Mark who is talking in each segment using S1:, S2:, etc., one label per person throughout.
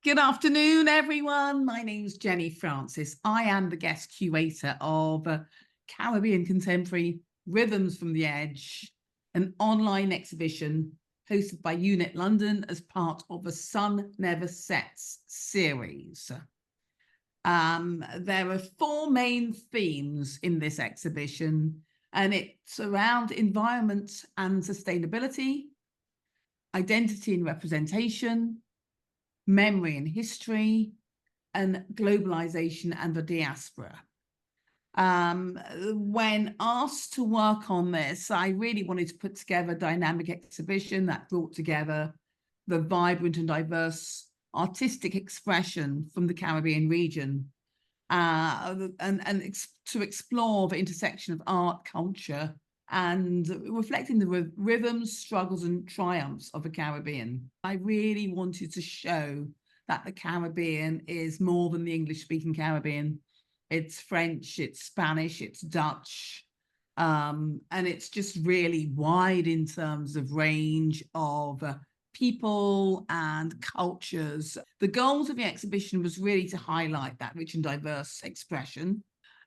S1: Good afternoon, everyone. My name's Jenny Francis. I am the guest curator of Caribbean Contemporary Rhythms from the Edge, an online exhibition hosted by Unit London as part of the Sun Never Sets series. There are four main themes in this exhibition, and it's around environment and sustainability, identity and representation, memory and history, and globalization and the diaspora. When asked to work on this, I really wanted to put together a dynamic exhibition that brought together the vibrant and diverse artistic expression from the Caribbean region, and to explore the intersection of art, culture, and reflecting the rhythms, struggles, and triumphs of the Caribbean. I really wanted to show that the Caribbean is more than the English-speaking Caribbean. It's French, it's Spanish, it's Dutch, and it's just really wide in terms of range of people and cultures. The goals of the exhibition was really to highlight that rich and diverse expression.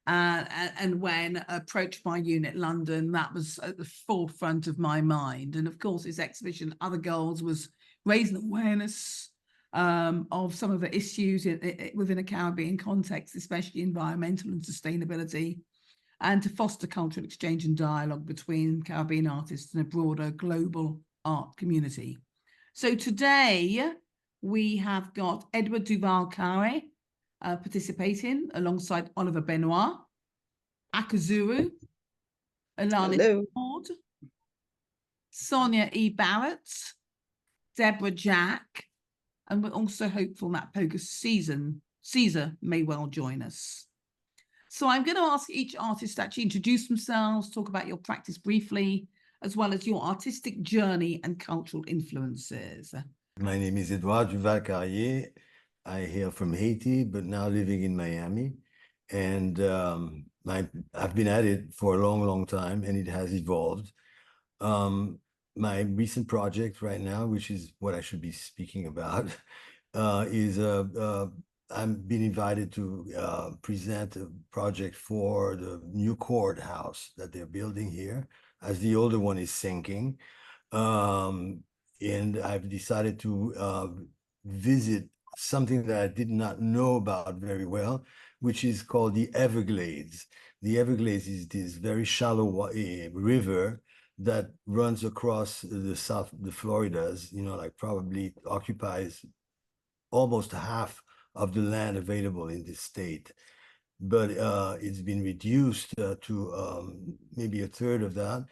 S1: And when approached by Unit London, that was at the forefront of my mind. And of course, this exhibition, other goals was raising awareness of some of the issues within a Caribbean context, especially environmental and sustainability, and to foster cultural exchange and dialogue between Caribbean artists and a broader global art community. So today we have got Edward Duval-Care participating alongside Oliver Benoit, Akazuru, Alana Ford, Sonia E. Barrett, Deborah Jack, and we're also hopeful that Poker Caesar may well join us. So I'm going to ask each artist to actually introduce themselves, talk about your practice briefly, as well as your artistic journey and cultural influences.
S2: My name is Edouard Duval-Care. I hail from Haiti, but now living in Miami. And I've been at it for a long, long time, and it has evolved. My recent project right now, which is what I should be speaking about, is I've been invited to present a project for the new courthouse that they're building here, as the older one is sinking. And I've decided to visit something that I did not know about very well, which is called the Everglades. The Everglades is this very shallow river that runs across the Floridas, like probably occupies almost half of the land available in this state. But it's been reduced to maybe a third of that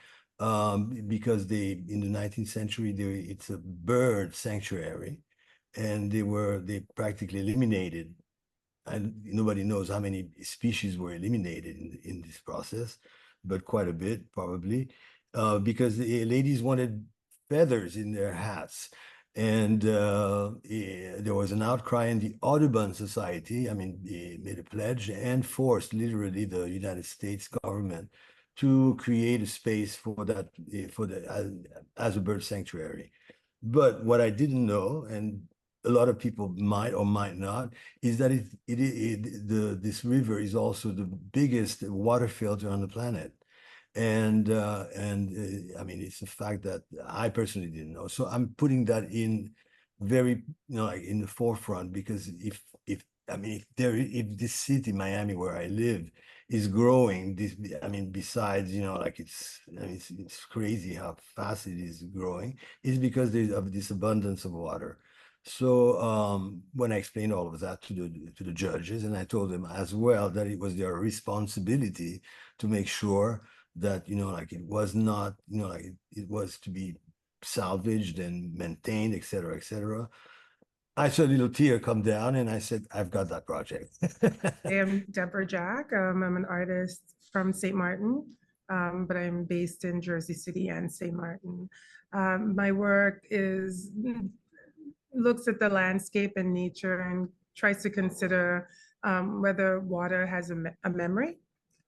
S2: because in the 19th century, it's a bird sanctuary, and they practically eliminated, and nobody knows how many species were eliminated in this process, but quite a bit probably, because the ladies wanted feathers in their hats. And there was an outcry in the Audubon Society. I mean, they made a pledge and forced literally the United States government to create a space for that, as a bird sanctuary. But what I didn't know, and a lot of people might or might not, is that this river is also the biggest water filter on the planet. And I mean, it's a fact that I personally didn't know. So I'm putting that in very, like in the forefront, because if this city, Miami, where I live, is growing, I mean, besides, like it's crazy how fast it is growing, is because of this abundance of water. So when I explained all of that to the judges, and I told them as well that it was their responsibility to make sure that like it was not, like it was to be salvaged and maintained, et cetera, et cetera. I saw a little tear come down, and I said, I've got that project.
S3: I am Deborah Jack. I'm an artist from St. Martin, but I'm based in Jersey City and St. Martin. My work looks at the landscape and nature and tries to consider whether water has a memory.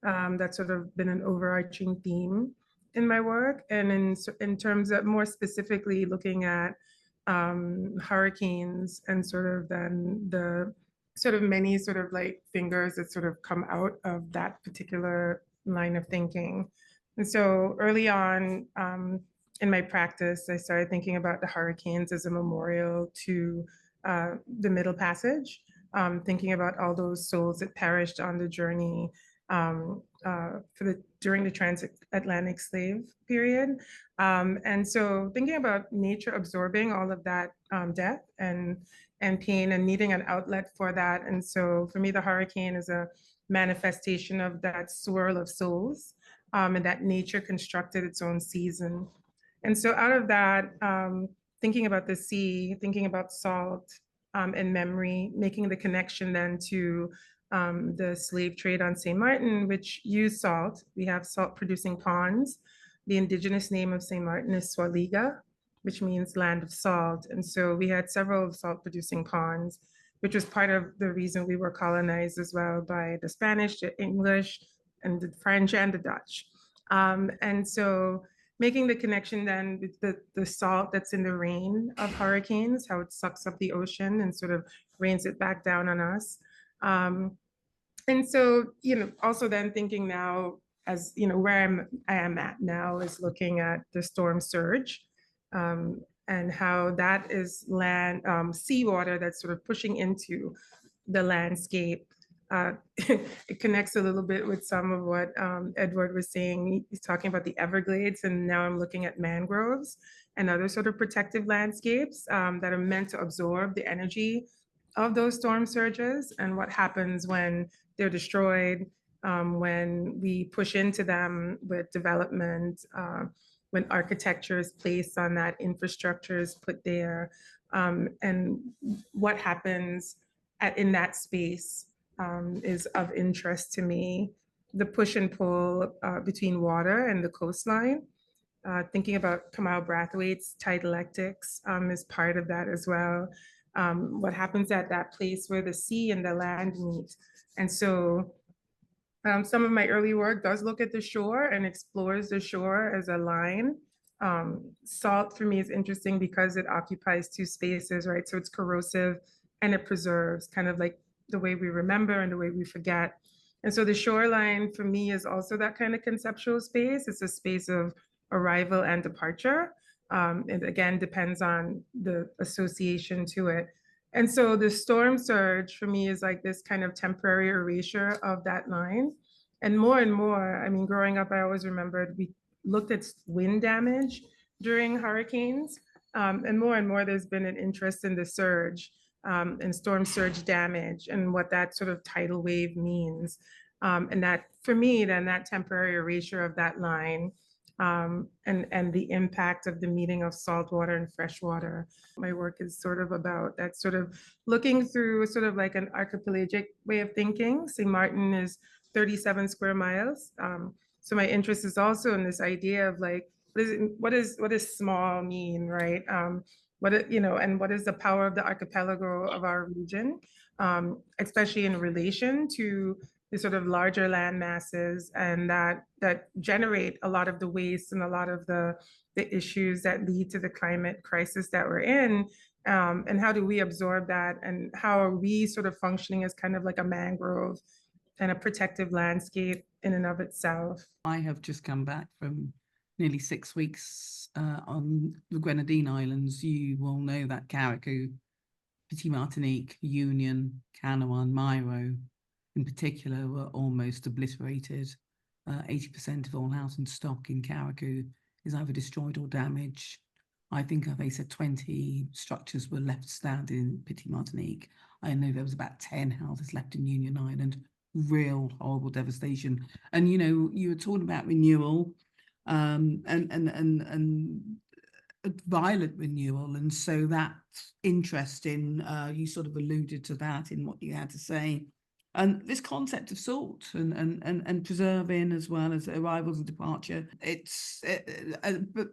S3: That's sort of been an overarching theme in my work. And in terms of more specifically looking at hurricanes, and sort of then the sort of many sort of like fingers that sort of come out of that particular line of thinking. And so early on in my practice, I started thinking about the hurricanes as a memorial to the Middle Passage, thinking about all those souls that perished on the journey during the transatlantic slave period. And so thinking about nature absorbing all of that death and pain and needing an outlet for that. And so for me, the hurricane is a manifestation of that swirl of souls, and that nature constructed its own season. And so out of that, thinking about the sea, thinking about salt and memory, making the connection then to the slave trade on St. Martin, which used salt. We have salt producing ponds. The indigenous name of St. Martin is Swaliga, which means land of salt. And so we had several salt producing ponds, which was part of the reason we were colonized as well by the Spanish, the English, and the French and the Dutch. And so making the connection then with the salt that's in the rain of hurricanes, how it sucks up the ocean and sort of rains it back down on us. And so, also then thinking now as, where I am at now is looking at the storm surge and how that is seawater that's sort of pushing into the landscape. It connects a little bit with some of what Edward was saying. He's talking about the Everglades, and now I'm looking at mangroves and other sort of protective landscapes that are meant to absorb the energy of those storm surges and what happens when they're destroyed, when we push into them with development, when architecture is placed on that, infrastructure is put there, and what happens in that space is of interest to me. The push and pull between water and the coastline, thinking about Kamau Brathwaite's tidalectics is part of that as well. What happens at that place where the sea and the land meet. And so some of my early work does look at the shore and explores the shore as a line. Salt for me is interesting because it occupies two spaces, right? So it's corrosive and it preserves, kind of like the way we remember and the way we forget. And so the shoreline for me is also that kind of conceptual space. It's a space of arrival and departure. It again depends on the association to it. And so the storm surge for me is like this kind of temporary erasure of that line. And more, I mean, growing up, I always remembered we looked at wind damage during hurricanes. And more, there's been an interest in the surge and storm surge damage and what that sort of tidal wave means. And that for me, then that temporary erasure of that line and the impact of the meeting of saltwater and freshwater. My work is sort of about that, sort of looking through sort of like an archipelagic way of thinking. St. Martin is 37 square miles. So my interest is also in this idea of like, what does small mean, right? And what is the power of the archipelago of our region, especially in relation to the sort of larger land masses and that generate a lot of the waste and a lot of the issues that lead to the climate crisis that we're in. And how do we absorb that? And how are we sort of functioning as kind of like a mangrove and a protective landscape in and of itself?
S1: I have just come back from nearly 6 weeks on the Grenadine Islands. You will know that Carriacou, Petit Martinique, Union, Canoa, Mairo in particular were almost obliterated. 80% of all house and stock in Carriacou is either destroyed or damaged. I think they said 20 structures were left standing in Petit Martinique. I know there was about 10 houses left in Union Island. Real horrible devastation. And you were talking about renewal and violent renewal, and so that's interesting. You sort of alluded to that in what you had to say. And this concept of salt and preserving as well as arrivals and departure,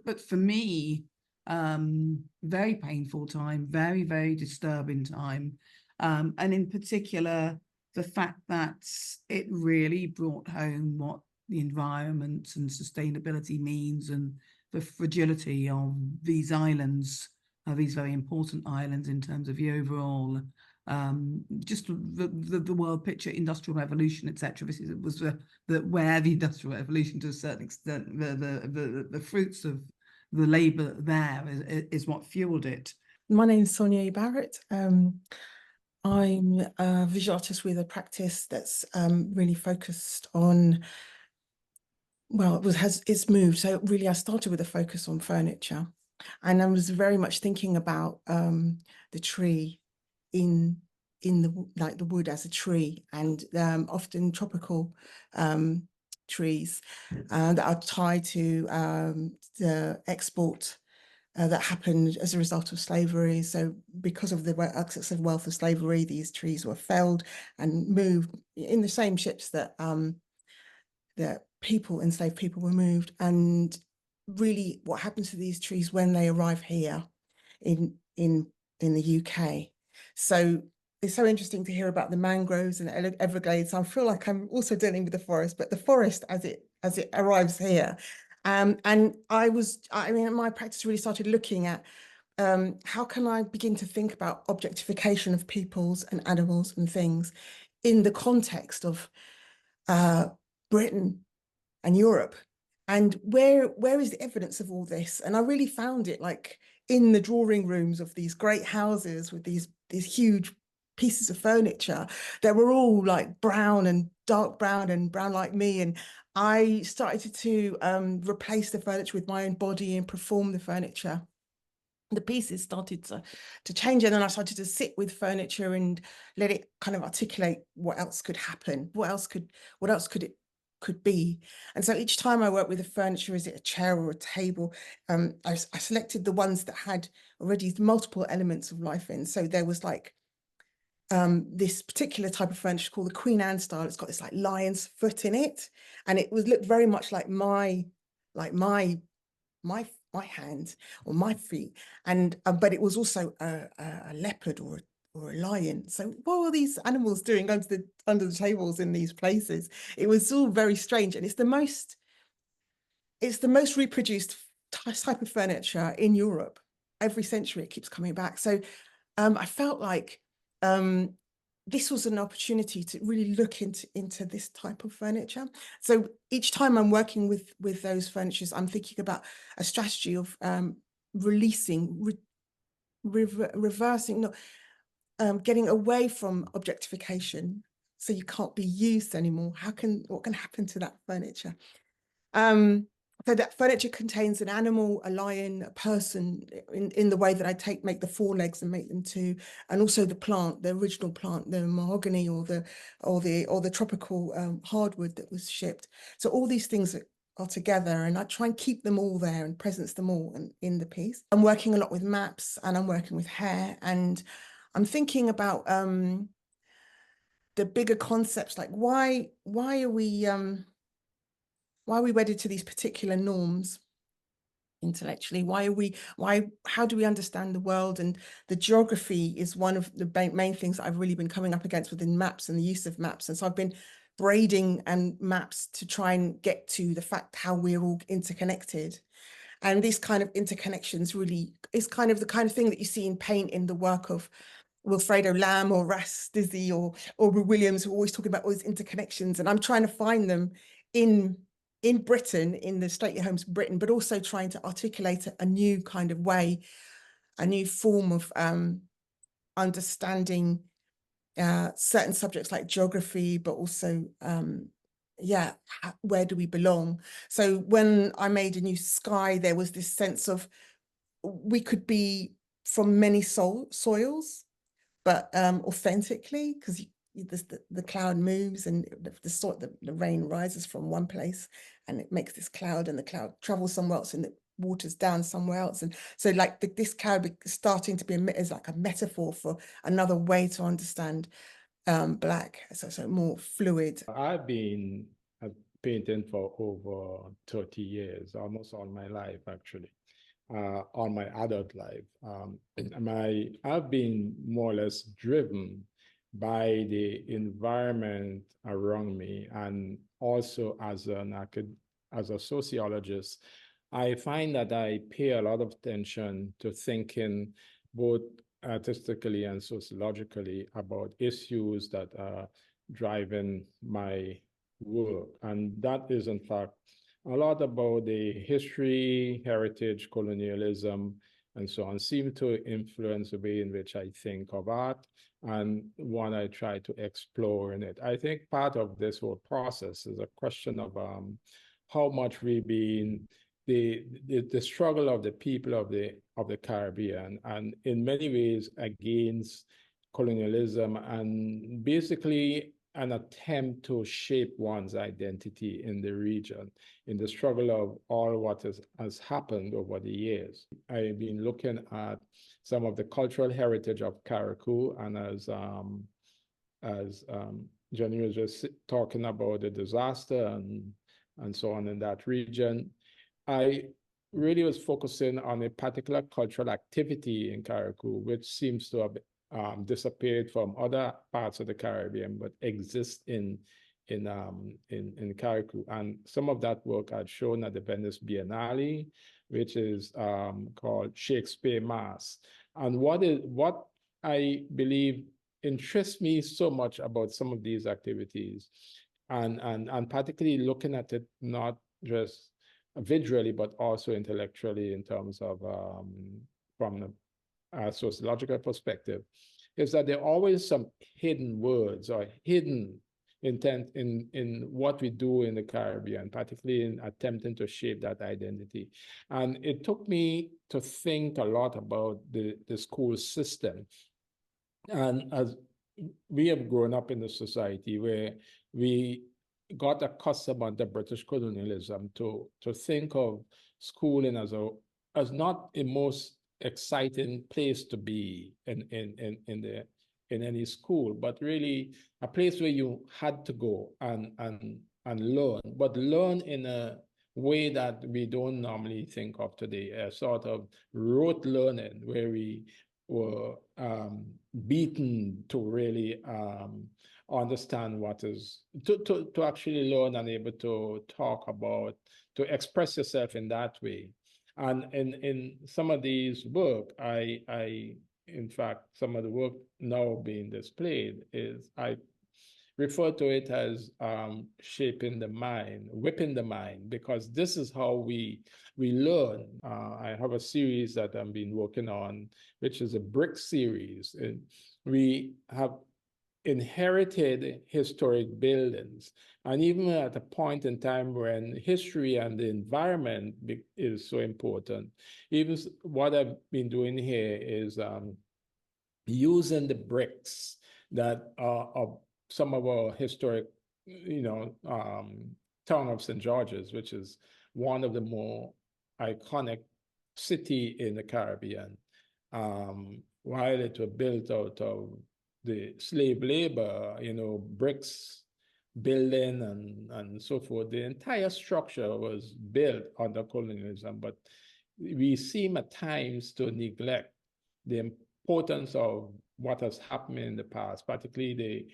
S1: but for me, very painful time, very, very disturbing time. And in particular, the fact that it really brought home what the environment and sustainability means and the fragility of these islands these very important islands in terms of the overall just the world picture, industrial revolution, etc. This was where the industrial revolution, to a certain extent, the fruits of the labour there is what fueled it.
S4: My name is Sonia Barrett. I'm a visual artist with a practice that's really focused on, well, it's moved. So really, I started with a focus on furniture, and I was very much thinking about the tree in the wood as a tree, and often tropical trees that are tied to the export that happened as a result of slavery. So because of the excessive wealth of slavery, these trees were felled and moved in the same ships that enslaved people were moved. And really what happens to these trees when they arrive here in the UK. So it's so interesting to hear about the mangroves and Everglades. I feel like I'm also dealing with the forest, but the forest as it arrives here. And my practice really started looking at how can I begin to think about objectification of peoples and animals and things in the context of Britain and Europe, and where is the evidence of all this? And I really found it like in the drawing rooms of these great houses with these huge pieces of furniture that were all like brown and dark brown and brown like me. And I started to replace the furniture with my own body and perform the furniture. The pieces started to change, and then I started to sit with furniture and let it kind of articulate what else could happen, what else could be. And so each time I worked with the furniture, is it a chair or a table, I selected the ones that had already multiple elements of life in. So there was like this particular type of furniture called the Queen Anne style. It's got this like lion's foot in it, and it looked very much like my hand or my feet, and but it was also a leopard or a lion. So what were these animals doing under the tables in these places? It was all very strange, and it's the most reproduced type of furniture in Europe. Every century it keeps coming back. So I felt like this was an opportunity to really look into this type of furniture. So each time I'm working with those furnitures, I'm thinking about a strategy of releasing, reversing, getting away from objectification. So you can't be used anymore. What can happen to that furniture? So that furniture contains an animal, a lion, a person, in the way that I make the four legs and make them two, and also the plant, the original plant, the mahogany or the tropical hardwood that was shipped. So all these things are together, and I try and keep them all there and presence them all in the piece. I'm working a lot with maps, and I'm working with hair, and I'm thinking about the bigger concepts, like why are we wedded to these particular norms intellectually? How do we understand the world? And the geography is one of the main things that I've really been coming up against within maps and the use of maps. And so I've been braiding and maps to try and get to the fact how we're all interconnected. And this kind of interconnections really is kind of the kind of thing that you see in paint in the work of Wilfredo Lamb or Ras Dizzy or Aubrey Williams, who are always talking about all these interconnections. And I'm trying to find them in Britain, in the stately homes of Britain, but also trying to articulate a new kind of way, a new form of understanding certain subjects like geography, but also, where do we belong? So when I made A New Sky, there was this sense of we could be from many soils, but authentically, because the cloud moves and the rain rises from one place and it makes this cloud, and the cloud travels somewhere else and it waters down somewhere else. And so like this cloud starting to be is like a metaphor for another way to understand Black, so more fluid.
S5: I've been painting for over 30 years, almost all my life, actually. All my adult life. I've been more or less driven by the environment around me, and also as a sociologist, I find that I pay a lot of attention to thinking both artistically and sociologically about issues that are driving my work. And that is, in fact, a lot about the history, heritage, colonialism, and so on, seem to influence the way in which I think of art and what I try to explore in it. I think part of this whole process is a question of how much we've been the struggle of the people of the Caribbean, and in many ways against colonialism, and basically an attempt to shape one's identity in the region, in the struggle of all what has happened over the years. I've been looking at some of the cultural heritage of Carriacou, and as Jenny was just talking about the disaster and so on in that region, I really was focusing on a particular cultural activity in Carriacou, which seems to have disappeared from other parts of the Caribbean, but exists in Carriacou. And some of that work I'd shown at the Venice Biennale, which is called Shakespeare Mass. And what I believe interests me so much about some of these activities, and particularly looking at it not just visually, but also intellectually in terms of from a sociological perspective, is that there are always some hidden words or hidden intent in what we do in the Caribbean, particularly in attempting to shape that identity. And it took me to think a lot about the school system. And as we have grown up in a society where we got accustomed under British colonialism to think of schooling as not a most exciting place to be in any school, but really a place where you had to go and learn, but learn in a way that we don't normally think of today, a sort of rote learning where we were beaten to really understand what is, to actually learn and able to talk about, to express yourself in that way. And in some of these work, in fact, some of the work now being displayed is, I refer to it as shaping the mind, whipping the mind, because this is how we learn. I have a series that I've been working on, which is a brick series. And we have inherited historic buildings. And even at a point in time when history and the environment is so important, even what I've been doing here is using the bricks that are of some of our historic, town of St. George's, which is one of the more iconic city in the Caribbean. While it was built out of the slave labor, bricks building and so forth, the entire structure was built under colonialism, but we seem at times to neglect the importance of what has happened in the past, particularly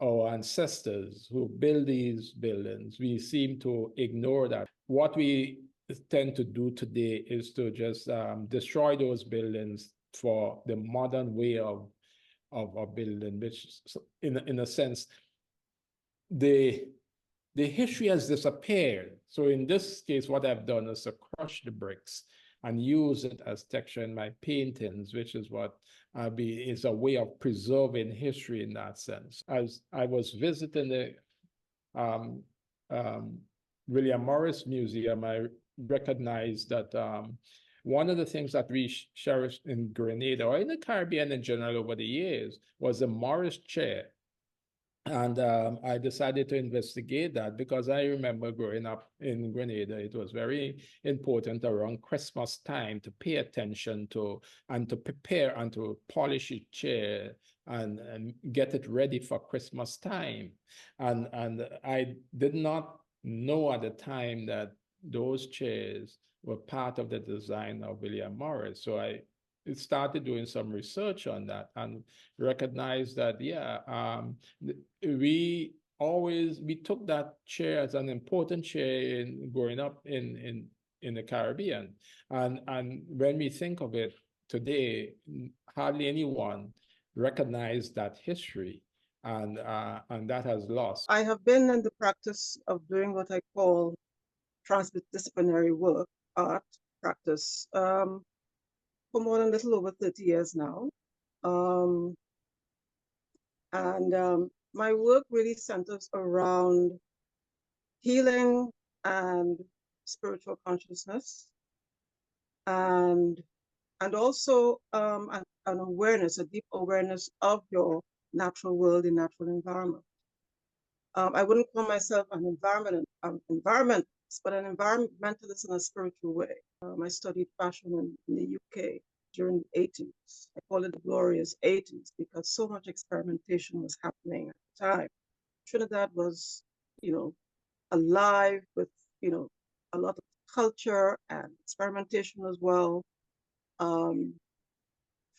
S5: our ancestors who built these buildings. We seem to ignore that. What we tend to do today is to just destroy those buildings for the modern way of building, which in a sense, the history has disappeared. So in this case, what I've done is to crush the bricks and use it as texture in my paintings, which is what is a way of preserving history in that sense. As I was visiting the William Morris Museum, I recognized that one of the things that we cherished in Grenada, or in the Caribbean in general over the years, was the Morris chair. And I decided to investigate that because I remember growing up in Grenada, it was very important around Christmas time to pay attention to and to prepare and to polish a chair and get it ready for Christmas time. And I did not know at the time that those chairs were part of the design of William Morris. So I started doing some research on that and recognized that, we took that chair as an important chair in growing up in in the Caribbean. And when we think of it today, hardly anyone recognized that history, and that has lost.
S6: I have been in the practice of doing what I call transdisciplinary work, art practice, for more than a little over 30 years now. My work really centers around healing and spiritual consciousness, and also an awareness, a deep awareness of your natural world and natural environment. I wouldn't call myself an environmentalist, but an environmentalist in a spiritual way. I studied fashion in the UK during the 80s. I call it the glorious 80s because so much experimentation was happening at the time. Trinidad was, alive with, a lot of culture and experimentation as well.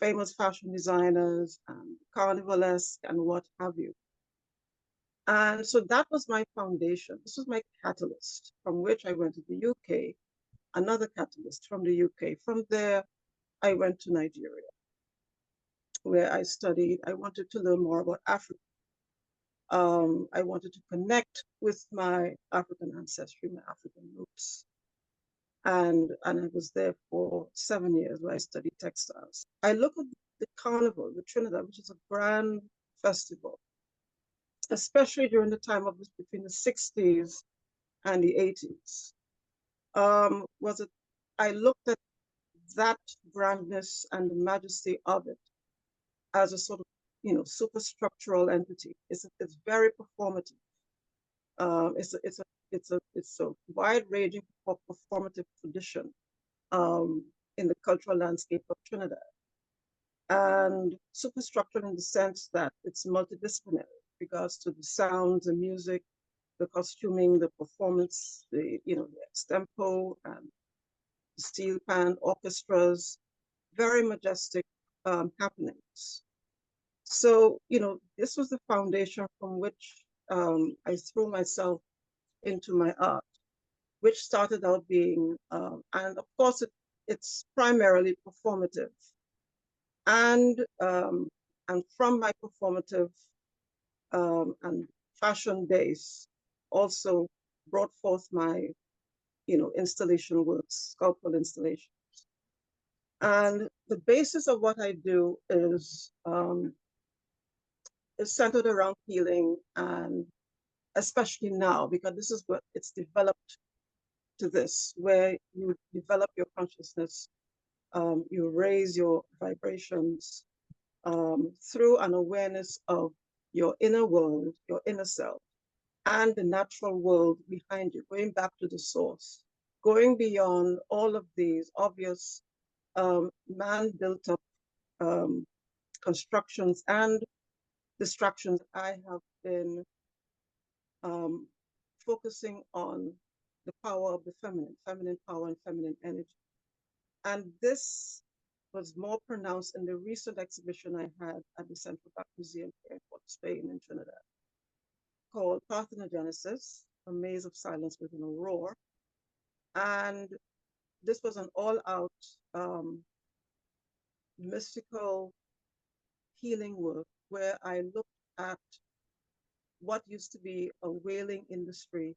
S6: Famous fashion designers and carnivalesque and what have you. And so that was my foundation. This was my catalyst from which I went to the UK, another catalyst from the UK. From there, I went to Nigeria, where I studied. I wanted to learn more about Africa. I wanted to connect with my African ancestry, my African roots. And I was there for 7 years where I studied textiles. I look at the carnival, the Trinidad, which is a grand festival, especially during the time of between the 60s and the 80s. I looked at that grandness and the majesty of it as a sort of, superstructural entity. It's very performative. It's a wide-ranging performative tradition in the cultural landscape of Trinidad, and superstructural in the sense that it's multidisciplinary with regards to the sounds, the music, the costuming, the performance, the extempo and steel pan orchestras, very majestic happenings. So, this was the foundation from which I threw myself into my art, which started out being, and of course it's primarily performative. And from my performative and fashion base, also brought forth my, installation works, sculptural installations. And the basis of what I do is centered around healing, and especially now, because this is what it's developed to this, where you develop your consciousness, you raise your vibrations through an awareness of your inner world, your inner self, and the natural world behind you, going back to the source, going beyond all of these obvious man-built up constructions and distractions. I have been focusing on the power of the feminine power and feminine energy. And this was more pronounced in the recent exhibition I had at the Central Bank Museum here in Port Spain in Trinidad, called Parthenogenesis, a maze of silence within a roar. And this was an all-out mystical healing work where I looked at what used to be a whaling industry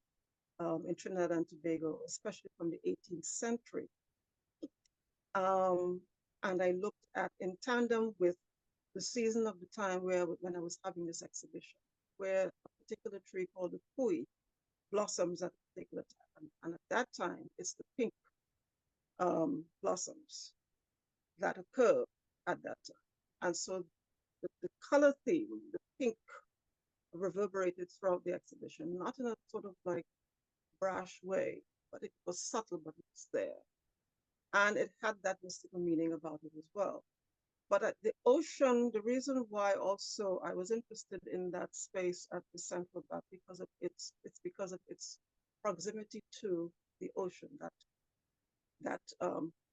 S6: in Trinidad and Tobago, especially from the 18th century. And I looked at, in tandem with the season of the time when I was having this exhibition, where a particular tree called the pui blossoms at a particular time. And at that time, it's the pink blossoms that occur at that time. And so the color theme, the pink, reverberated throughout the exhibition, not in a sort of like brash way, but it was subtle, but it was there. And it had that mystical meaning about it as well. But at the ocean, the reason why also I was interested in that space at the Central Bank, because of it's because of its proximity to the ocean, that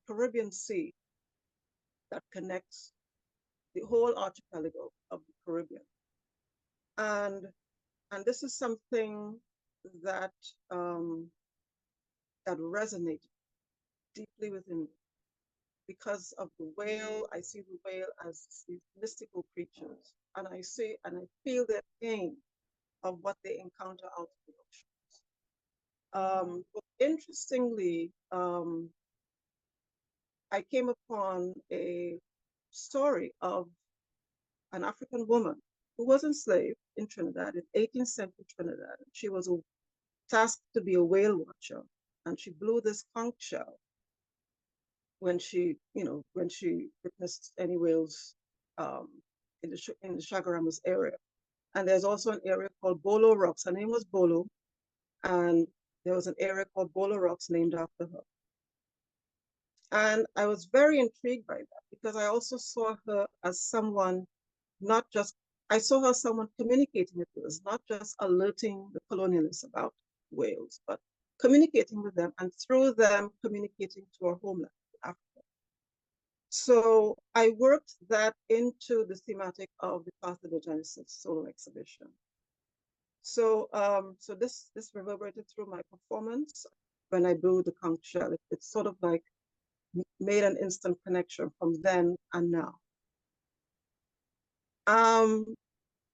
S6: Caribbean Sea that connects the whole archipelago of the Caribbean. And this is something that that resonated deeply within me. Because of the whale, I see the whale as these mystical creatures, and I see and I feel their pain of what they encounter out in the ocean. But interestingly, I came upon a story of an African woman who was enslaved in Trinidad in 18th century Trinidad. She was tasked to be a whale watcher, and she blew this conch shell when she witnessed any whales in the Chaguaramas area. And there's also an area called Bolo Rocks. Her name was Bolo, and there was an area called Bolo Rocks named after her. And I was very intrigued by that because I also saw her as someone, I saw her as someone communicating with us, not just alerting the colonialists about whales, but communicating with them and through them communicating to our homeland, Africa. So I worked that into the thematic of the Parthenogenesis solo exhibition. So this reverberated through my performance when I blew the conch shell. It's sort of like made an instant connection from then and now.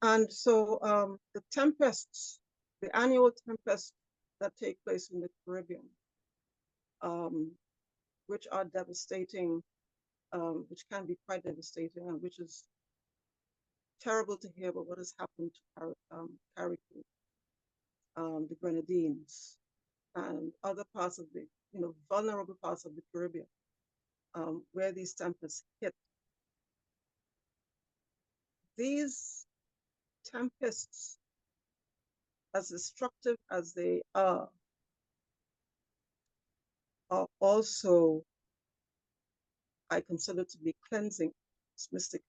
S6: And so the tempests, the annual tempests that take place in the Caribbean, which are devastating, which can be quite devastating, and which is terrible to hear about what has happened to Carriacou, the Grenadines, and other parts of the, vulnerable parts of the Caribbean, where these tempests hit. These tempests, as destructive as they are also, I consider to be cleansing. It's mystic.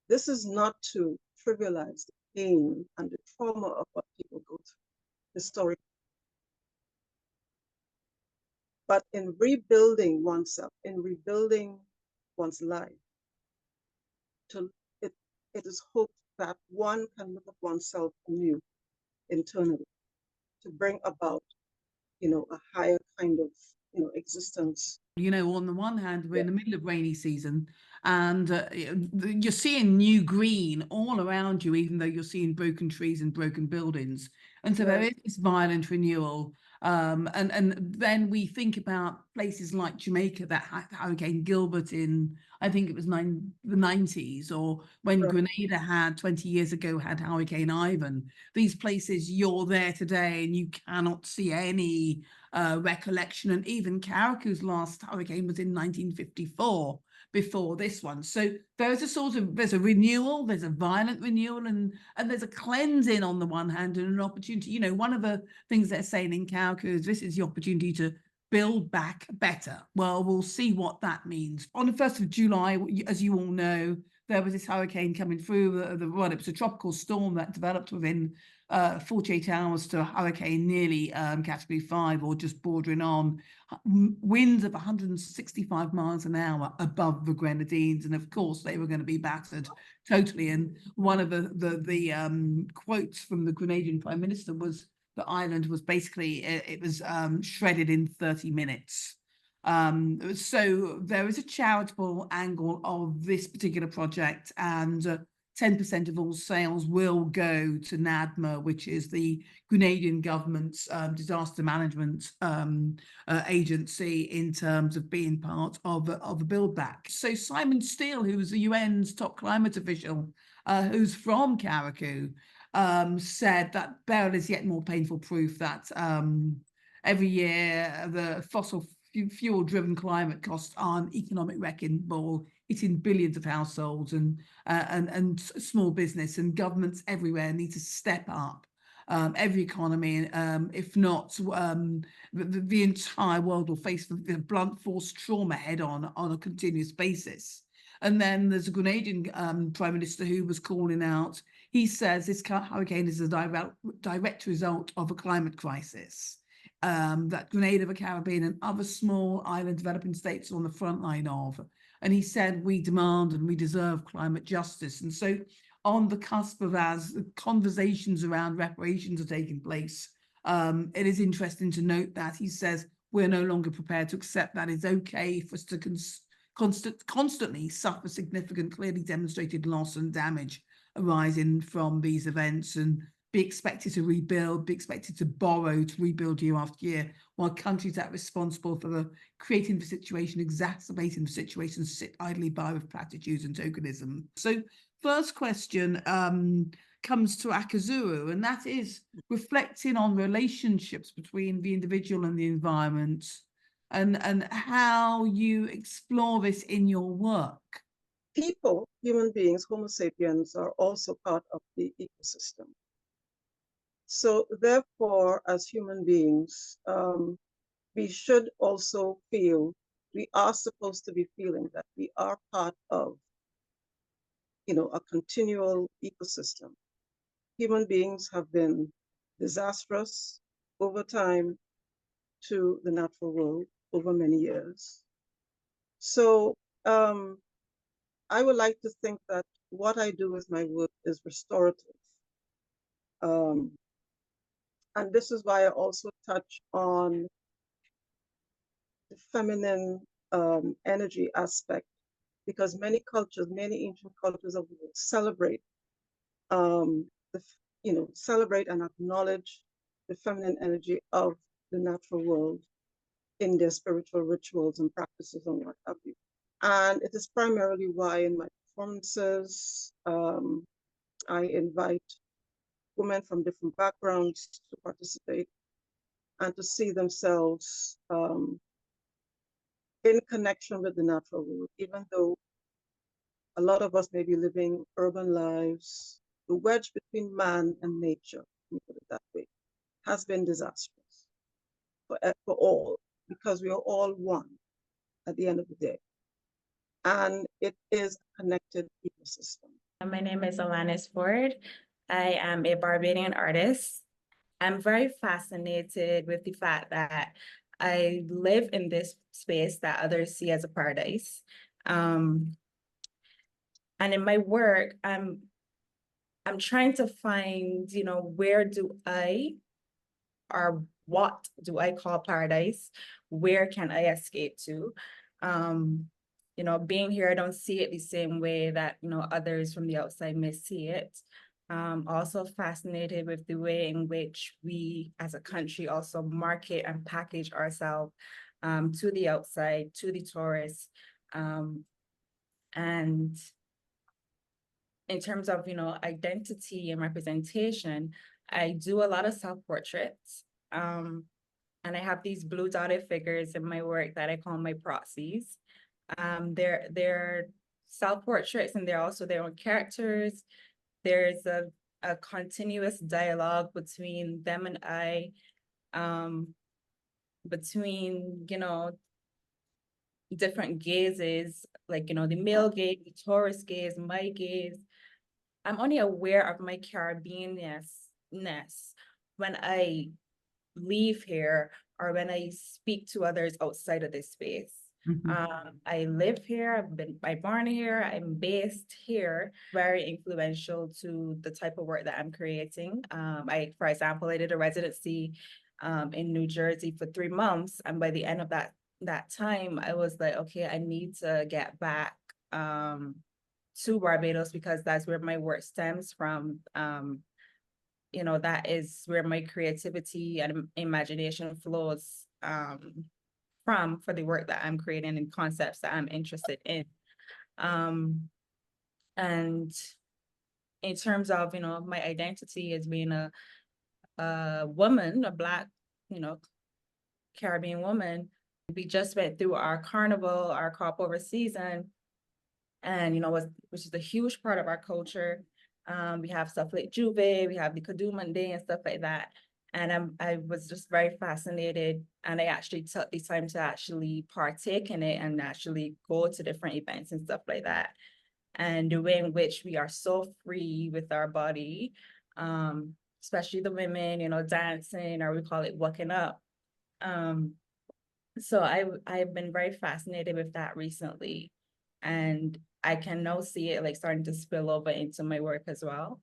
S6: This is not to trivialize the pain and the trauma of what people go through historically. But in rebuilding oneself, in rebuilding one's life, it is hoped that one can look at oneself anew internally to bring about, a higher kind of, existence.
S1: On the one hand, we're in the middle of rainy season, and you're seeing new green all around you, even though you're seeing broken trees and broken buildings. And so there is this violent renewal. And then we think about places like Jamaica that had Hurricane Gilbert in, I think it was the 90s, or when Grenada had 20 years ago had Hurricane Ivan. These places, you're there today and you cannot see any recollection. And even Carricou's last hurricane was in 1954 before this one. So there's a renewal, there's a violent renewal, and there's a cleansing on the one hand and an opportunity. One of the things they're saying in Carricou is this is the opportunity to build back better. Well, we'll see what that means. On the 1st of July, as you all know, there was this hurricane coming through. It was a tropical storm that developed within 48 hours to a hurricane nearly category 5 or just bordering on, winds of 165 miles an hour above the Grenadines. And of course, they were going to be battered totally. And one of the quotes from the Grenadian Prime Minister was the island was basically, it was shredded in 30 minutes. So there is a charitable angle of this particular project, and 10% of all sales will go to NADMA, which is the Grenadian government's disaster management agency, in terms of being part of a build back. So Simon Steele, who was the UN's top climate official, who's from Carricou, said that Beryl is yet more painful proof that every year the fossil fuel-driven climate costs are an economic wrecking ball. It's in billions of households and small business, and governments everywhere need to step up. Every economy, if not, the entire world will face the blunt force trauma head on a continuous basis. And then there's a Grenadian Prime Minister who was calling out. He says this hurricane is a direct result of a climate crisis. That Grenada, the Caribbean, and other small island developing states are on the front line of. And he said, we demand and we deserve climate justice. And so on the cusp of, as conversations around reparations are taking place, it is interesting to note that he says, we're no longer prepared to accept that it's okay for us to constantly suffer significant, clearly demonstrated loss and damage arising from these events, and be expected to rebuild, be expected to borrow to rebuild year after year, while countries that are responsible for creating the situation, exacerbating the situation, sit idly by with platitudes and tokenism. So first question comes to Akazuru, and that is reflecting on relationships between the individual and the environment, and how you explore this in your work.
S6: People, human beings, Homo sapiens, are also part of the ecosystem. So therefore, as human beings, we should also feel, we are supposed to be feeling that we are part of, a continual ecosystem. Human beings have been disastrous over time to the natural world over many years. So I would like to think that what I do with my work is restorative. And this is why I also touch on the feminine energy aspect, because many cultures, many ancient cultures of the world celebrate, celebrate and acknowledge the feminine energy of the natural world in their spiritual rituals and practices and what have you. And it is primarily why in my performances, I invite women from different backgrounds to participate and to see themselves in connection with the natural world, even though a lot of us may be living urban lives. The wedge between man and nature, let me put it that way, has been disastrous for all, because we are all one at the end of the day. And it is a connected ecosystem.
S7: My name is Alanis Ford. I am a Barbadian artist. I'm very fascinated with the fact that I live in this space that others see as a paradise. And in my work, I'm trying to find, where do I, or what do I call paradise? Where can I escape to? Being here, I don't see it the same way that, others from the outside may see it. Also fascinated with the way in which we as a country also market and package ourselves to the outside, to the tourists. And in terms of, identity and representation, I do a lot of self-portraits. And I have these blue dotted figures in my work that I call my proxies. They're self-portraits, and they're also their own characters. There's a continuous dialogue between them and I, between, different gazes, like, the male gaze, the tourist gaze, my gaze. I'm only aware of my Caribbean-ness when I leave here or when I speak to others outside of this space. I live here, I'm born here, I'm based here, very influential to the type of work that I'm creating. For example, I did a residency in New Jersey for 3 months, and by the end of that time, I was like, okay, I need to get back to Barbados, because that's where my work stems from. That is where my creativity and imagination flows from for the work that I'm creating and concepts that I'm interested in. And in terms of, my identity as being a woman, a Black, Caribbean woman, we just went through our carnival, our crop over season, and, which is a huge part of our culture. We have stuff like Juve, we have the Kadooman Day and stuff like that. And I was just very fascinated, and I actually took the time to actually partake in it and actually go to different events and stuff like that. And the way in which we are so free with our body, especially the women, dancing, or we call it walking up. So I've been very fascinated with that recently, and I can now see it like starting to spill over into my work as well.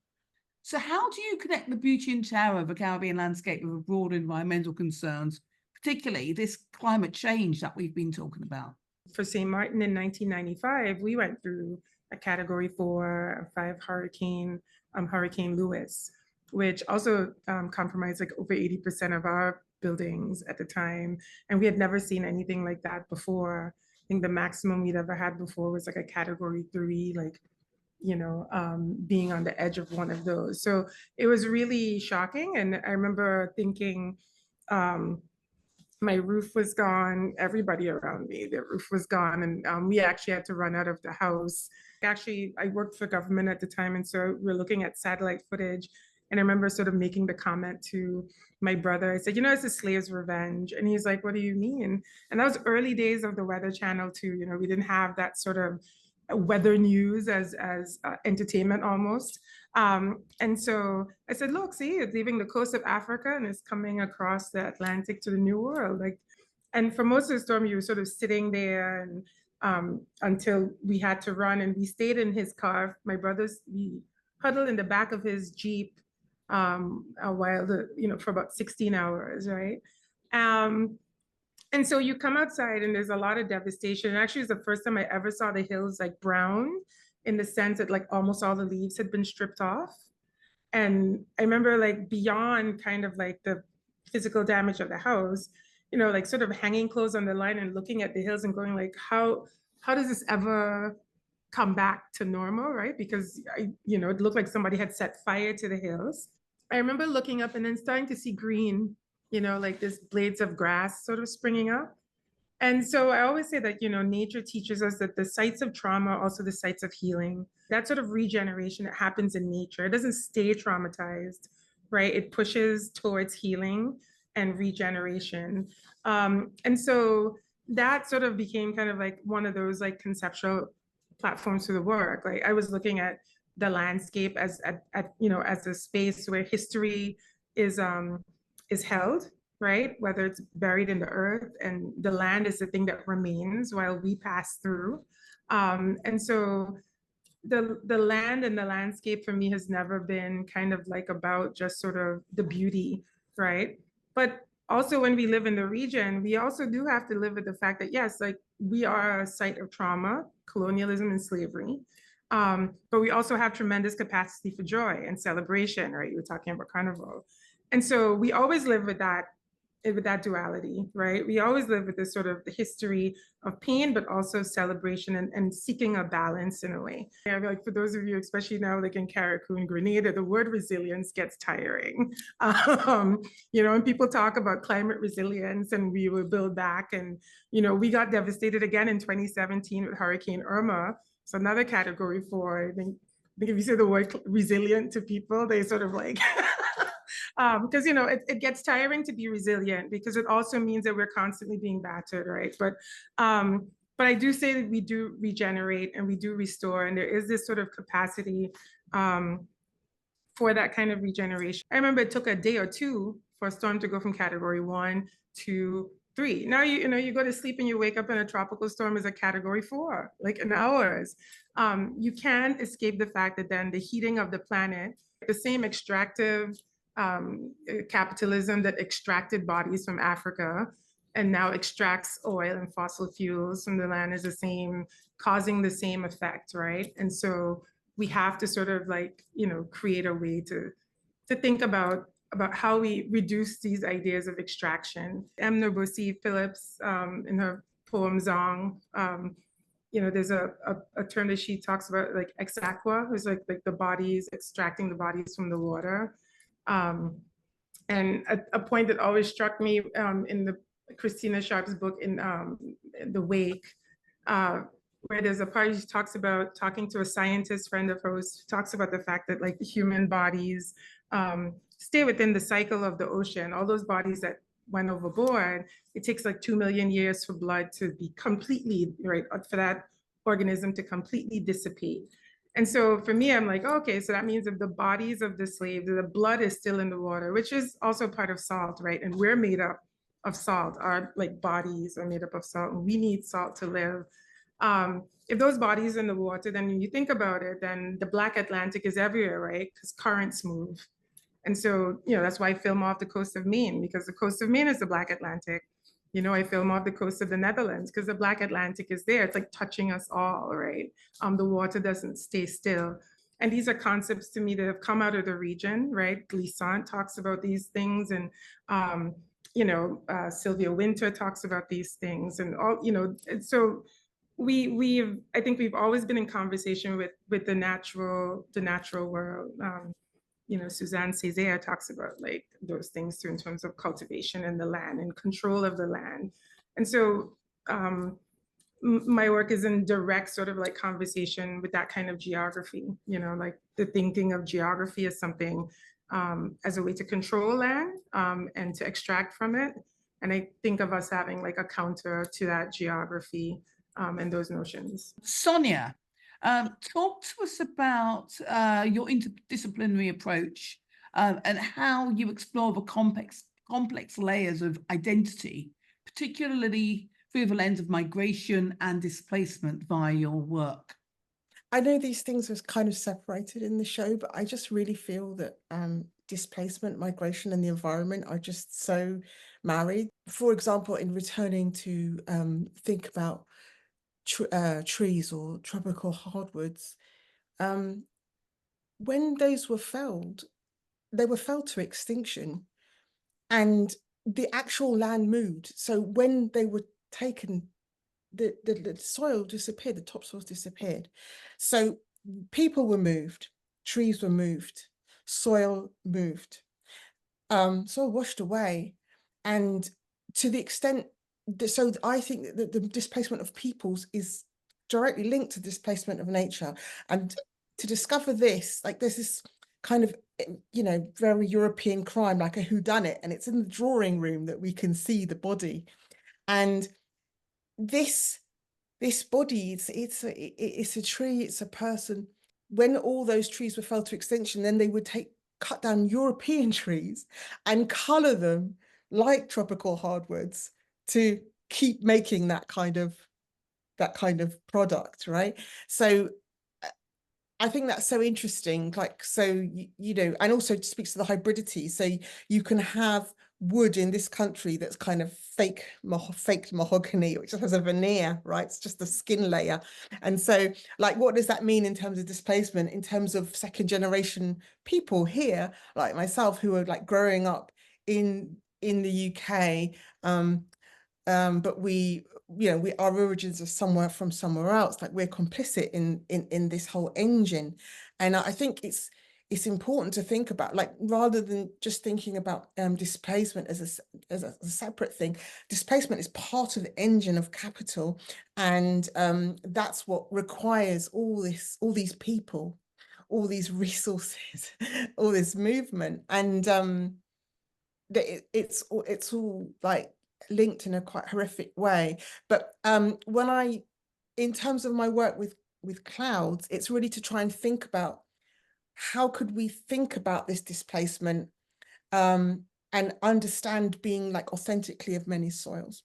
S1: So how do you connect the beauty and terror of a Caribbean landscape with broader environmental concerns, particularly this climate change that we've been talking about?
S3: For St. Martin in 1995, we went through a Category 4, 5 hurricane, Hurricane Lewis, which also compromised like over 80% of our buildings at the time. And we had never seen anything like that before. I think the maximum we'd ever had before was like a Category 3, like, you know, being on the edge of one of those. So it was really shocking. And I remember thinking, my roof was gone, everybody around me, their roof was gone. And we actually had to run out of the house. Actually, I worked for government at the time. And so we're looking at satellite footage. And I remember sort of making the comment to my brother. I said, you know, it's a slave's revenge. And he's like, what do you mean? And that was early days of the Weather Channel too. You know, we didn't have that sort of weather news as entertainment almost. And so I said, look, see, it's leaving the coast of Africa and it's coming across the Atlantic to the New World. Like, and for most of the storm, you were sort of sitting there and until we had to run, and we stayed in his car. My brothers, we huddled in the back of his Jeep while for about 16 hours, right? And so you come outside and there's a lot of devastation. And actually, it's the first time I ever saw the hills like brown, in the sense that like almost all the leaves had been stripped off. And I remember like beyond kind of like the physical damage of the house, you know, like sort of hanging clothes on the line and looking at the hills and going like, how does this ever come back to normal, right? Because it looked like somebody had set fire to the hills. I remember looking up and then starting to see green, like this blades of grass sort of springing up. And so I always say that, nature teaches us that the sites of trauma are also the sites of healing. That sort of regeneration that happens in nature, it doesn't stay traumatized, right? It pushes towards healing and regeneration. And so that sort of became kind of like one of those like conceptual platforms for the work. Like I was looking at the landscape as a space where history is held, right? Whether it's buried in the earth, and the land is the thing that remains while we pass through. And so the land and the landscape for me has never been kind of like about just sort of the beauty, right? But also when we live in the region, we also do have to live with the fact that, yes, like we are a site of trauma, colonialism and slavery. But we also have tremendous capacity for joy and celebration, right? You were talking about Carnival. And so we always live with that duality, right? We always live with this sort of the history of pain, but also celebration and seeking a balance in a way. Yeah, like for those of you, especially now, like in Carriacou and Grenada, the word resilience gets tiring. And people talk about climate resilience and we will build back. And, we got devastated again in 2017 with Hurricane Irma. So another category 4, I think if you say the word resilient to people, they sort of like, because, it gets tiring to be resilient because it also means that we're constantly being battered, right? But I do say that we do regenerate and we do restore, and there is this sort of capacity for that kind of regeneration. I remember it took a day or two for a storm to go from category 1 to 3. Now, you go to sleep and you wake up and a tropical storm is a category 4, like in hours. You can't escape the fact that then the heating of the planet, the same extractive capitalism that extracted bodies from Africa and now extracts oil and fossil fuels from the land is the same, causing the same effect, right? And so we have to sort of like, create a way to think about how we reduce these ideas of extraction. M. Nobusi Phillips, in her poem Zong, there's a term that she talks about, like exaqua, who's like the bodies, extracting the bodies from the water. And a point that always struck me in the Christina Sharp's book in The Wake, where there's a part she talks about talking to a scientist friend of hers, who talks about the fact that like the human bodies stay within the cycle of the ocean. All those bodies that went overboard, it takes like 2 million years for blood to be completely, right, for that organism to completely dissipate. And so for me, I'm like, okay, so that means that the bodies of the slaves, the blood is still in the water, which is also part of salt, right? And we're made up of salt. Our like bodies are made up of salt, and we need salt to live. If those bodies in the water, then when you think about it, then the Black Atlantic is everywhere, right? Because currents move. And so, that's why I film off the coast of Maine, because the coast of Maine is the Black Atlantic. You know, I film off the coast of the Netherlands because the Black Atlantic is there. It's like touching us all, right? The water doesn't stay still. And these are concepts to me that have come out of the region, right? Glissant talks about these things, and you know, Sylvia Winter talks about these things, and all, you know, and so I think we've always been in conversation with the natural world. You know, Suzanne Césaire talks about like those things too, in terms of cultivation and the land and control of the land. And so my work is in direct sort of like conversation with that kind of geography, you know, like the thinking of geography as something as a way to control land and to extract from it. And I think of us having like a counter to that geography and those notions.
S1: Sonia, talk to us about your interdisciplinary approach and how you explore the complex layers of identity, particularly through the lens of migration and displacement via your work.
S4: I know these things are kind of separated in the show, but I just really feel that displacement, migration, and the environment are just so married. For example, in returning to think about trees or tropical hardwoods, when those were felled, they were felled to extinction, and the actual land moved. So when they were taken, the soil disappeared, the topsoil disappeared. So people were moved, trees were moved, soil moved, soil washed away. And to the extent that, so I think that the displacement of peoples is directly linked to displacement of nature. And to discover this, like there's this kind of, you know, very European crime, like a whodunit, and it's in the drawing room that we can see the body. And this body, it's a tree, it's a person. When all those trees were felled to extinction, then they would cut down European trees and color them like tropical hardwoods to keep making that kind of product, right? So I think that's so interesting. Like, so, you know, and also it speaks to the hybridity. So you can have wood in this country that's kind of faked mahogany, which has a veneer, right? It's just a skin layer. And so, like, what does that mean in terms of displacement, in terms of second generation people here, like myself, who are like growing up in the UK, but we, you know, our origins are somewhere else. Like we're complicit in this whole engine. And I think it's important to think about, like, rather than just thinking about displacement as a separate thing. Displacement is part of the engine of capital, and that's what requires all these people, all these resources, all this movement, and it's all like linked in a quite horrific way. But in terms of my work with clouds, it's really to try and think about how could we think about this displacement and understand being like authentically of many soils.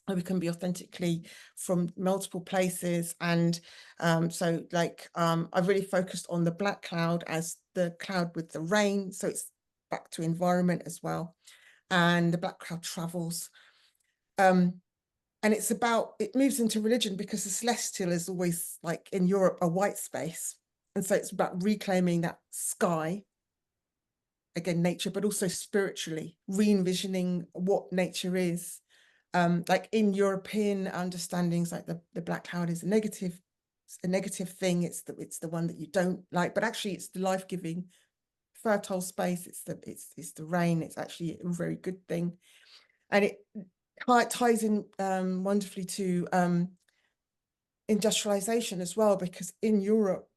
S4: We can be authentically from multiple places. And so like I've really focused on the black cloud as the cloud with the rain. So it's back to environment as well. And the black cloud travels. And it moves into religion because the celestial is always, like in Europe, a white space. And so it's about reclaiming that sky, again, nature, but also spiritually, re-envisioning what nature is. Like in European understandings, like the black cloud is a negative thing. It's the one that you don't like, but actually it's the life-giving, fertile space. It's the rain. It's actually a very good thing. And it ties in wonderfully to industrialization as well, because in Europe,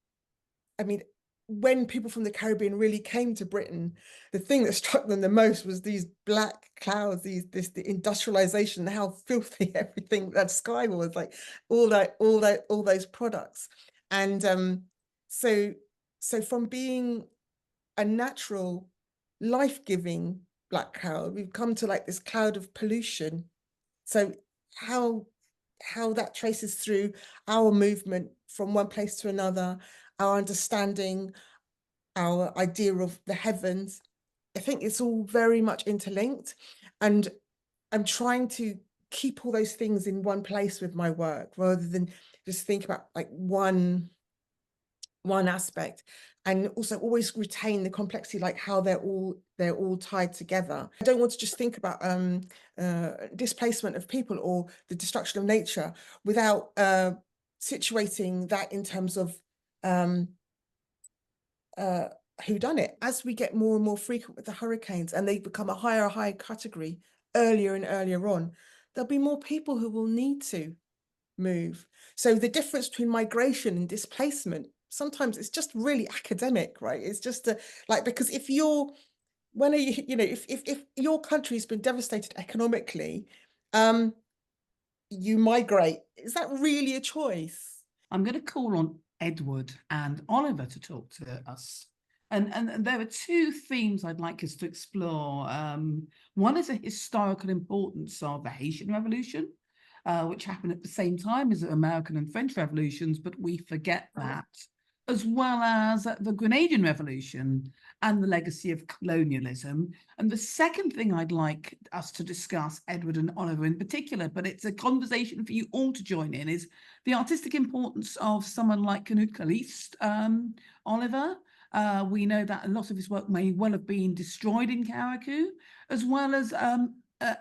S4: I mean, when people from the Caribbean really came to Britain, the thing that struck them the most was these black clouds, the industrialization, how filthy everything, that sky was, like all those products. And so from being a natural, life-giving black cloud, we've come to like this cloud of pollution. So how that traces through our movement from one place to another, our understanding, our idea of the heavens, I think it's all very much interlinked. And I'm trying to keep all those things in one place with my work rather than just think about like one aspect, and also always retain the complexity, like how they're all tied together. I don't want to just think about displacement of people or the destruction of nature without situating that in terms of whodunit. As we get more and more frequent with the hurricanes and they become a higher category earlier and earlier on, there'll be more people who will need to move. So the difference between migration and displacement, sometimes it's just really academic, right? It's just like, because if you're, when are you, you know, if your country's been devastated economically, you migrate. Is that really a choice?
S1: I'm going to call on Edward and Oliver to talk to us. And there are two themes I'd like us to explore. One is a historical importance of the Haitian Revolution, which happened at the same time as the American and French revolutions, but we forget that, as well as the Grenadian Revolution and the legacy of colonialism. And the second thing I'd like us to discuss, Edward and Oliver in particular, but it's a conversation for you all to join in, is the artistic importance of someone like Knut Kalist. Oliver, we know that a lot of his work may well have been destroyed in Carriacou, as well as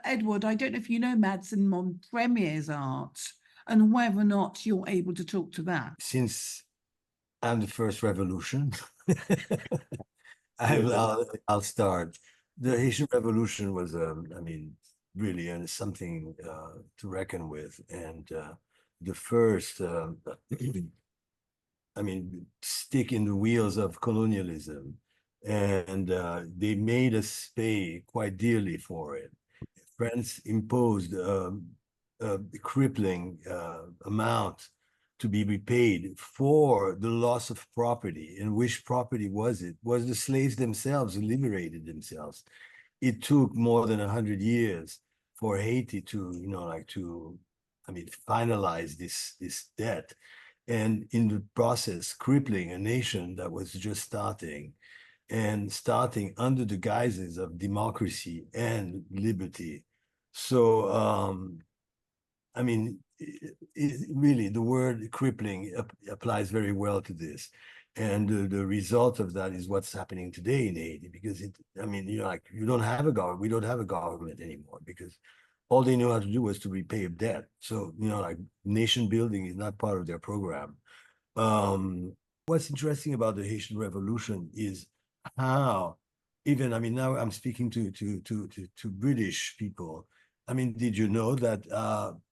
S1: Edward, I don't know if you know Madsen Montpremier's art and whether or not you're able to talk to that.
S2: Since I'm the first revolution, I'll start. The Haitian Revolution was, I mean, really something to reckon with. And the first, I mean, stick in the wheels of colonialism. And they made us pay quite dearly for it. France imposed a crippling amount to be repaid for the loss of property. And which property was it? Was the slaves themselves who liberated themselves. It took more than 100 years for Haiti to, you know, like to, I mean, finalize this debt. And in the process, crippling a nation that was just starting, and starting under the guises of democracy and liberty. So, I mean, really, the word crippling applies very well to this. And the result of that is what's happening today in Haiti, because I mean, you know, like you don't have a government, we don't have a government anymore, because all they know how to do was to repay a debt. So, you know, like nation building is not part of their program. What's interesting about the Haitian Revolution is how, even, I mean, now I'm speaking to British people. I mean, did you know that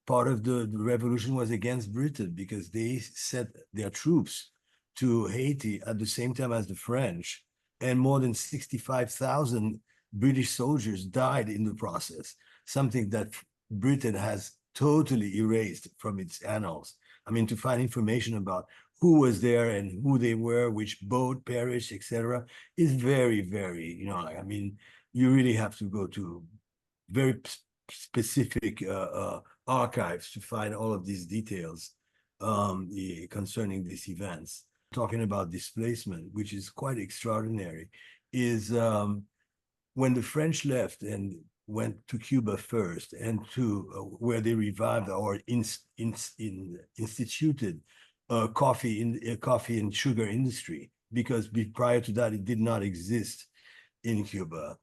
S2: part of the revolution was against Britain because they sent their troops to Haiti at the same time as the French, and more than 65,000 British soldiers died in the process, something that Britain has totally erased from its annals. I mean, to find information about who was there and who they were, which boat perished, etc., is very, very, you know, I mean, you really have to go to very specific archives to find all of these details concerning these events. Talking about displacement, which is quite extraordinary, is when the French left and went to Cuba first, and to where they revived or instituted coffee and sugar industry, because prior to that it did not exist in Cuba,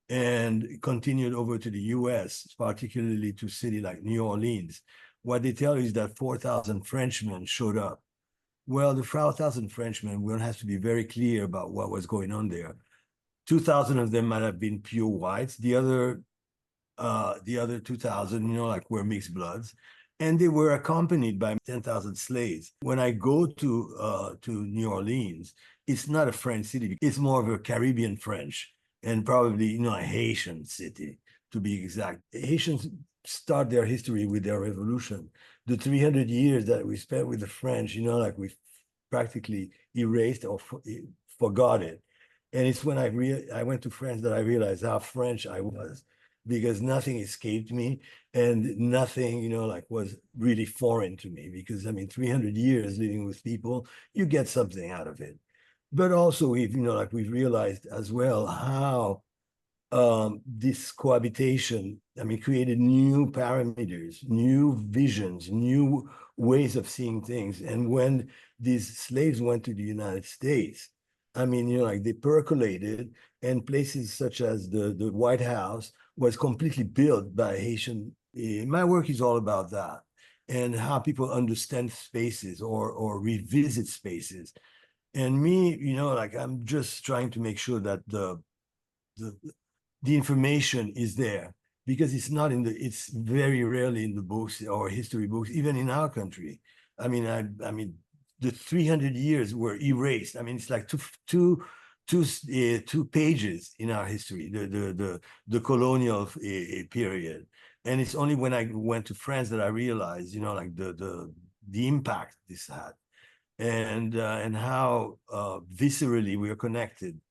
S2: and continued over to the US, particularly to city like New Orleans. What they tell you is that 4,000 Frenchmen showed up. Well, the 4,000 Frenchmen, one has to be very clear about what was going on there. 2,000 of them might have been pure whites. The other 2,000, you know, like were mixed bloods, and they were accompanied by 10,000 slaves. When I go to New Orleans, it's not a French city. It's more of a Caribbean French, and probably, you know, a Haitian city, to be exact. Haitians start their history with their revolution. The 300 years that we spent with the French, you know, like we practically erased or forgot it. And it's when I went to France that I realized how French I was, because nothing escaped me and nothing, you know, like was really foreign to me, because I mean, 300 years living with people, you get something out of it. But also we've, you know, like we've realized as well how this cohabitation, I mean, created new parameters, new visions, new ways of seeing things. And when these slaves went to the United States, I mean, you know, like they percolated, and places such as the White House was completely built by Haitian. My work is all about that, and how people understand spaces or revisit spaces. And me, you know, like I'm just trying to make sure that the information is there, because it's not in the, it's very rarely in the books or history books, even in our country. I mean, I mean, the 300 years were erased. I mean, it's like two pages in our history, the colonial period. And it's only when I went to France that I realized, you know, like the impact this had, and how viscerally we are connected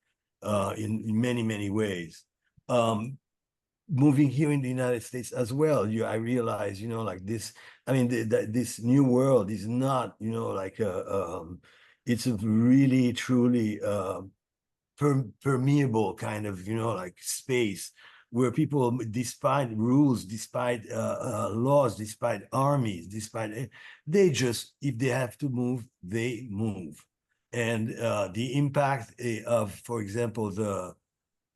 S2: in many ways. Moving here in the United States as well, I realize, you know, like this, I mean, this new world is not, you know, like it's a really truly permeable kind of, you know, like space where people, despite rules, despite laws, despite armies, despite, they just, if they have to move, they move. And the impact of, for example, the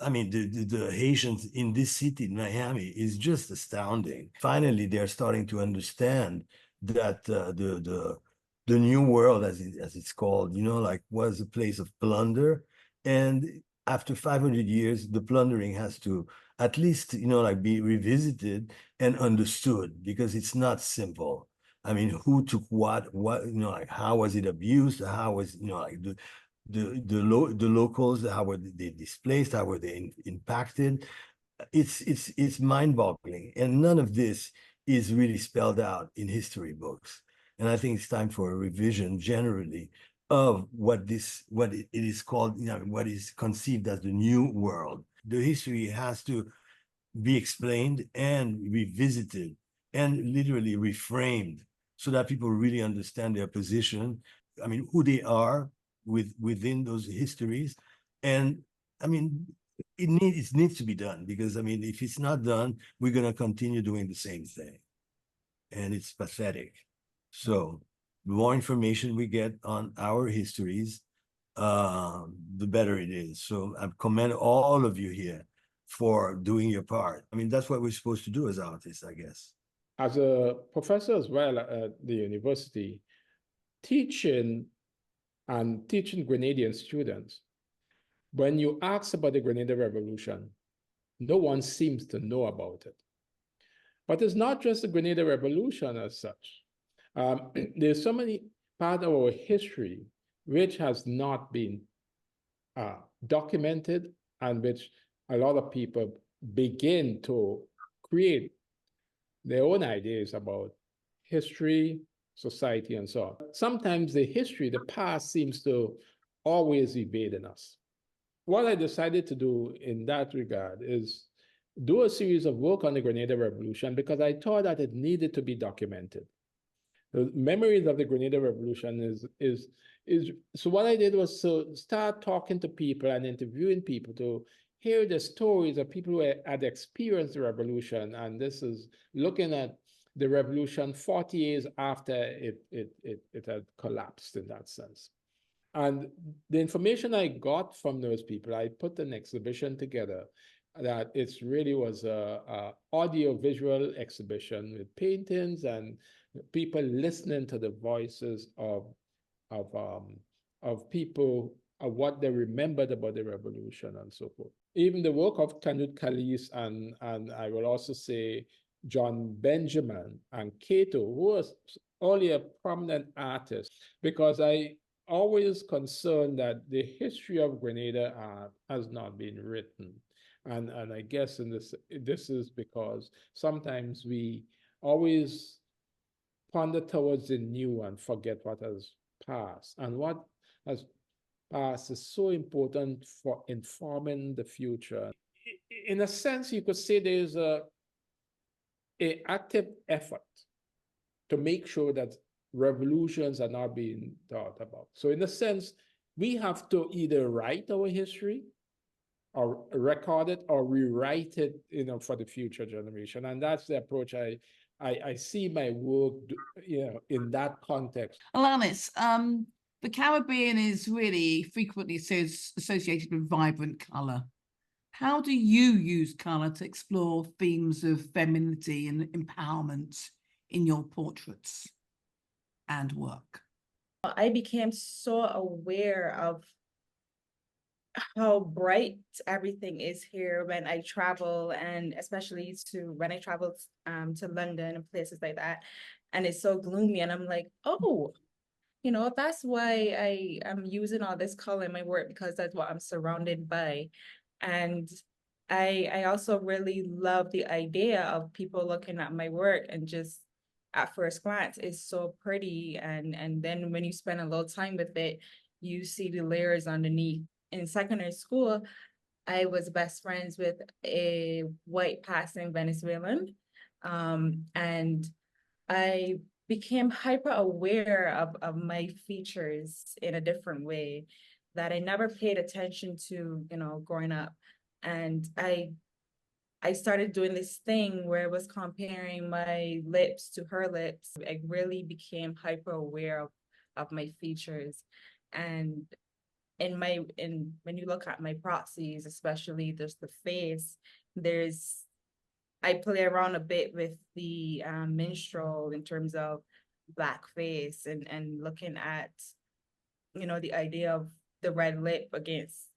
S2: Haitians in this city, Miami, is just astounding. Finally, they're starting to understand that the new world, as it's called, you know, like was a place of plunder. And after 500 years, the plundering has to at least, you know, like be revisited and understood, because it's not simple. I mean, who took what, you know, like how was it abused? How was, you know, like the locals, how were they displaced, how were they impacted? It's mind-boggling, and none of this is really spelled out in history books. And I think it's time for a revision generally of what it is called, you know, what is conceived as the new world. The history has to be explained and revisited and literally reframed, so that people really understand their position. I mean, who they are within those histories. And I mean, it needs to be done, because I mean, if it's not done, we're going to continue doing the same thing, and it's pathetic. So the more information we get on our histories, the better it is. So I commend all of you here for doing your part. I mean, that's what we're supposed to do as artists, I guess.
S5: As a professor as well at the university, teaching Grenadian students, when you ask about the Grenada Revolution, no one seems to know about it. But it's not just the Grenada Revolution as such. There's so many part of our history which has not been documented, and which a lot of people begin to create their own ideas about history, society, and so on. Sometimes the history, the past, seems to always evade us. What I decided to do in that regard is do a series of work on the Grenada Revolution, because I thought that it needed to be documented. The memories of the Grenada Revolution so what I did was to start talking to people and interviewing people to hear the stories of people who had experienced the revolution. And this is looking at the revolution 40 years after it had collapsed, in that sense. And the information I got from those people, I put an exhibition together that it really was a audio-visual exhibition with paintings and people listening to the voices of people, of what they remembered about the revolution and so forth. Even the work of Canute Callis and I will also say John Benjamin and Cato, who was only a prominent artist, because I always concerned that the history of Grenada art has not been written. And I guess this is because sometimes we always ponder towards the new and forget what has passed. And what has passed is so important for informing the future. In a sense, you could say there's an active effort to make sure that revolutions are not being thought about. So in a sense, we have to either write our history or record it or rewrite it, for the future generation. And that's the approach I see my work, in that context.
S1: Alanis, the Caribbean is really frequently associated with vibrant colour. How do you use colour to explore themes of femininity and empowerment in your portraits and work?
S7: I became so aware of how bright everything is here when I travel, and especially when I travel to London and places like that, and it's so gloomy, and I'm like, oh, that's why I am using all this color in my work, because that's what I'm surrounded by. And I also really love the idea of people looking at my work and just at first glance, it's so pretty, and then when you spend a little time with it, you see the layers underneath. In secondary school, I was best friends with a white passing Venezuelan, and I became hyper aware of my features in a different way that I never paid attention to, growing up. And I started doing this thing where I was comparing my lips to her lips. I really became hyper aware of my features. And when you look at my proxies, especially there's the face, I play around a bit with the minstrel in terms of blackface and looking at, the idea of the red lip against,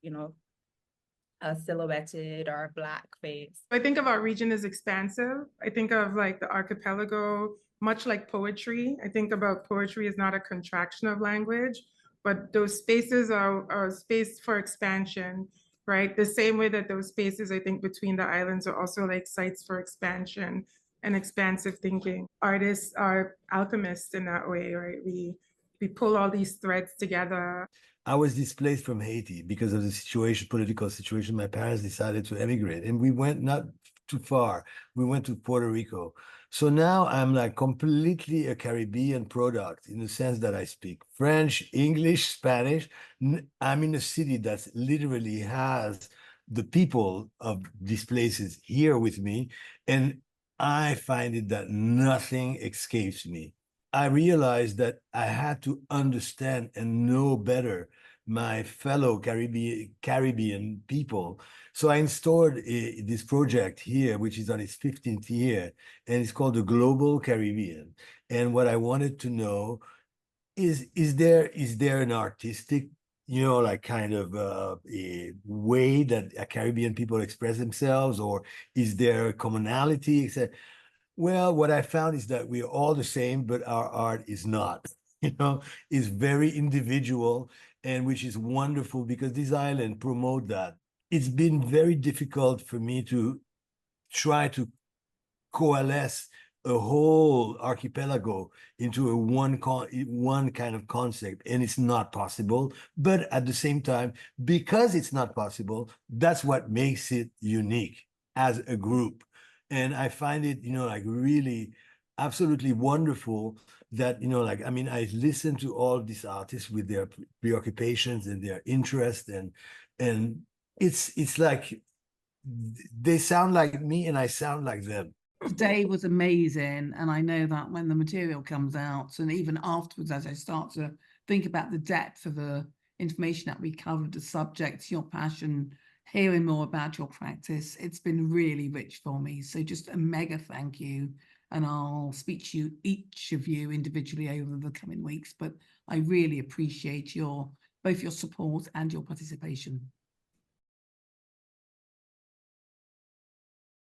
S7: a silhouetted or a black face.
S3: I think of our region as expansive. I think of like the archipelago, much like poetry. I think about poetry as not a contraction of language, but those spaces are space for expansion, right? The same way that those spaces, I think, between the islands are also like sites for expansion and expansive thinking. Artists are alchemists in that way, right? We pull all these threads together.
S2: I was displaced from Haiti because of the political situation. My parents decided to emigrate, and we went not too far. We went to Puerto Rico. So now I'm like completely a Caribbean product in the sense that I speak French, English, Spanish. I'm in a city that literally has the people of these places here with me, and I find it that nothing escapes me. I realized that I had to understand and know better my fellow Caribbean people. So I installed this project here, which is on its 15th year, and it's called the Global Caribbean. And what I wanted to know is there an artistic, like kind of a way that Caribbean people express themselves, or is there a commonality? Well, what I found is that we're all the same, but our art is not, is very individual, and which is wonderful because this island promote that. It's been very difficult for me to try to coalesce a whole archipelago into one kind of concept, and it's not possible. But at the same time, because it's not possible, that's what makes it unique as a group. And I find it, like really absolutely wonderful that, I listen to all these artists with their preoccupations and their interests, and it's like they sound like me and I sound like them.
S1: Today was amazing, and I know that when the material comes out, and even afterwards, as I start to think about the depth of the information that we covered, the subjects, your passion, hearing more about your practice, it's been really rich for me. So just a mega thank you, and I'll speak to you, each of you individually over the coming weeks, but I really appreciate both your support and your participation.